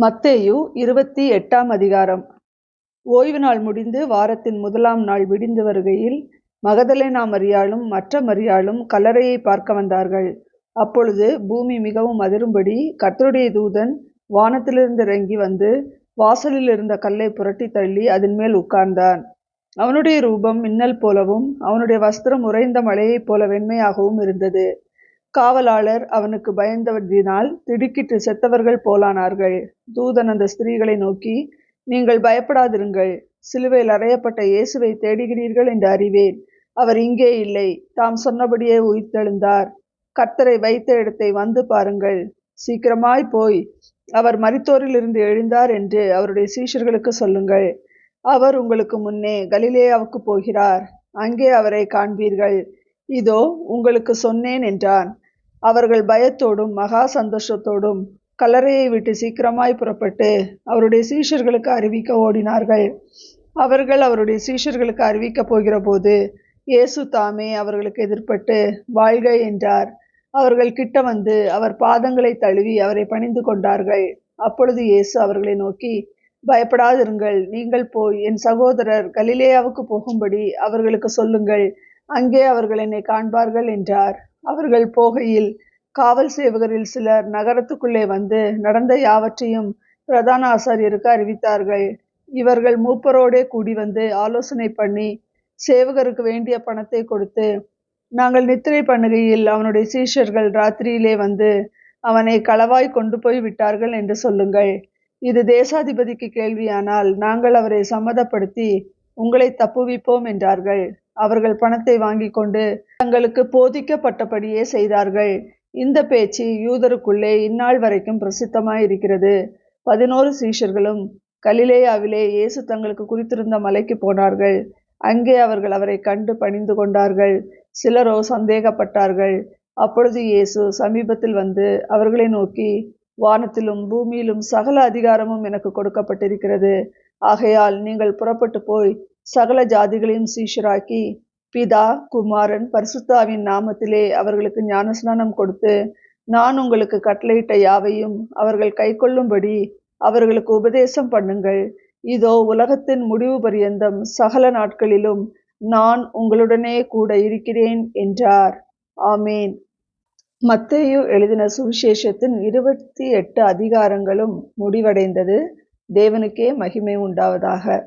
மத்தேயு 28ஆம் அதிகாரம். ஓய்வு நாள் முடிந்து வாரத்தின் முதலாம் நாள் விடிந்து வருகையில் மகதலேனா மரியாளும் மற்ற மரியாளும் கல்லறையை பார்க்க வந்தார்கள். அப்பொழுது பூமி மிகவும் அதிரும்படி கர்த்தருடைய தூதன் வானத்திலிருந்து இறங்கி வந்து வாசலில் இருந்த கல்லை புரட்டி தள்ளி அதன் மேல் உட்கார்ந்தான். அவனுடைய ரூபம் மின்னல் போலவும் அவனுடைய வஸ்திரம் உறைந்த மழையைப் போல வெண்மையாகவும் இருந்தது. காவலாளர் அவனுக்கு பயந்ததினால் திடுக்கிட்டு செத்தவர்கள் போலானார்கள். தூதன் அந்த ஸ்திரீகளை நோக்கி, நீங்கள் பயப்படாதிருங்கள். சிலுவையில் அறையப்பட்ட இயேசுவை தேடுகிறீர்கள் என்று அறிவேன். அவர் இங்கே இல்லை, தாம் சொன்னபடியே உயிர்த்தெழுந்தார். கர்த்தரை வைத்த இடத்தை வந்து பாருங்கள். சீக்கிரமாய் போய் அவர் மரித்தோரிலிருந்து எழுந்தார் என்று அவருடைய சீஷர்களுக்கு சொல்லுங்கள். அவர் உங்களுக்கு முன்னே கலிலேயாவுக்கு போகிறார், அங்கே அவரை காண்பீர்கள். இதோ உங்களுக்கு சொன்னேன் என்றான். அவர்கள் பயத்தோடும் மகா சந்தோஷத்தோடும் கல்லறையை விட்டு சீக்கிரமாய் புறப்பட்டு அவருடைய சீஷர்களுக்கு அறிவிக்க ஓடினார்கள். அவர்கள் அவருடைய சீஷர்களுக்கு அறிவிக்கப் போகிற போது இயேசு தாமே அவர்களுக்கு எதிர்பட்டு வாழ்க என்றார். அவர்கள் கிட்ட வந்து அவர் பாதங்களை தழுவி அவரை பணிந்து கொண்டார்கள். அப்பொழுது இயேசு அவர்களை நோக்கி, பயப்படாதிருங்கள். நீங்கள் போய் என் சகோதரர் கலிலேயாவுக்கு போகும்படி அவர்களுக்கு சொல்லுங்கள். அங்கே அவர்கள் என்னை காண்பார்கள் என்றார். அவர்கள் போகையில் காவல் சேவகரில் சிலர் நகரத்துக்குள்ளே வந்து நடந்த யாவற்றையும் பிரதான ஆசாரியருக்கு அறிவித்தார்கள். இவர்கள் மூப்பரோடே கூடி வந்து ஆலோசனை பண்ணி சேவகருக்கு வேண்டிய பணத்தை கொடுத்து, நாங்கள் நித்திரை பண்ணுகையில் அவனுடைய சீஷர்கள் ராத்திரியிலே வந்து அவனை களவாய் கொண்டு போய் விட்டார்கள் என்று சொல்லுங்கள். இது தேசாதிபதிக்கு கேள்வியானால் நாங்கள் அவரை சம்மதப்படுத்தி உங்களை தப்புவிப்போம் என்றார்கள். அவர்கள் பணத்தை வாங்கி கொண்டு தங்களுக்கு போதிக்கப்பட்டபடியே செய்தார்கள். இந்த பேச்சு யூதருக்குள்ளே இந்நாள் வரைக்கும் பிரசித்தமாயிருக்கிறது. 11 சீஷர்களும் கலிலேயாவிலே இயேசு தங்களுக்கு குறித்திருந்த மலைக்கு போனார்கள். அங்கே அவர்கள் அவரை கண்டு பணிந்து கொண்டார்கள். சிலரோ சந்தேகப்பட்டார்கள். அப்பொழுது இயேசு சமீபத்தில் வந்து அவர்களை நோக்கி, வானத்திலும் பூமியிலும் சகல அதிகாரமும் எனக்கு கொடுக்கப்பட்டிருக்கிறது. ஆகையால் நீங்கள் புறப்பட்டு போய் சகல ஜாதிகளையும் சீஷராக்கி பிதா, குமாரன், பரிசுத்தாவின் நாமத்திலே அவர்களுக்கு ஞானஸ்நானம் கொடுத்து, நான் உங்களுக்கு கட்டளையிட்ட யாவையும் அவர்கள் கைக்கொள்ளும்படி அவர்களுக்கு உபதேசம் பண்ணுங்கள். இதோ உலகத்தின் முடிவு பரியந்தம் சகல நாட்களிலும் நான் உங்களுடனே கூட இருக்கிறேன் என்றார். ஆமேன். மத்தேயு எழுதின சுவிசேஷத்தின் 28 அதிகாரங்களும் முடிவடைந்தது. தேவனுக்கே மகிமை உண்டாவதாக.